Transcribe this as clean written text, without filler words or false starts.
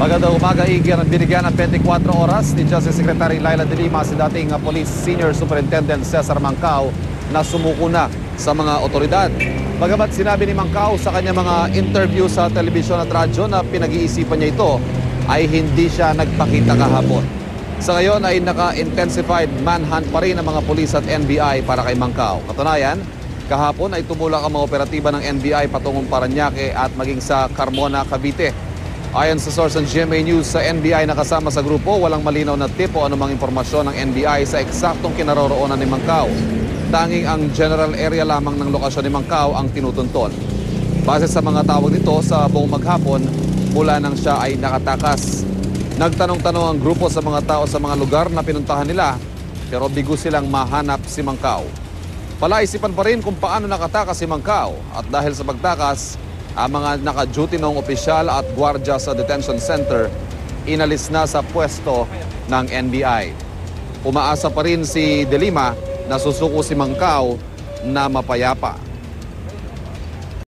Magandang umaga, Igor. Binigyan ng 24 oras ni Justice Secretary Laila De Lima si dating Police Senior Superintendent Cesar Mancao na sumuko na sa mga otoridad. Bagamat sinabi ni Mancao sa kanya mga interview sa telebisyon at radyo na pinag-iisipan niya ito, ay hindi siya nagpakita kahapon. Sa ngayon ay naka-intensified manhunt pa rin ang mga pulis at NBI para kay Mancao. Katunayan, kahapon ay tumulak ang mga operatiba ng NBI patungong Parañaque at maging sa Carmona, Cavite. Ayon sa source ng GMA News, sa NBI na kasama sa grupo, walang malinaw na tip o anumang impormasyon ng NBI sa eksaktong kinaroroonan ni Mancao. Tanging ang general area lamang ng lokasyon ni Mancao ang tinutunton. Base sa mga tawag nito, sa buong maghapon, mula nang siya ay nakatakas. Nagtanong-tanong ang grupo sa mga tao sa mga lugar na pinuntahan nila, pero bigo silang mahanap si Mancao. Palaisipan pa rin kung paano nakatakas si Mancao at dahil sa pagtakas, ang mga naka-duty noong opisyal at gwardya sa detention center inalis na sa pwesto ng NBI. Umaasa pa rin si De Lima na susuko si Mancao na mapayapa.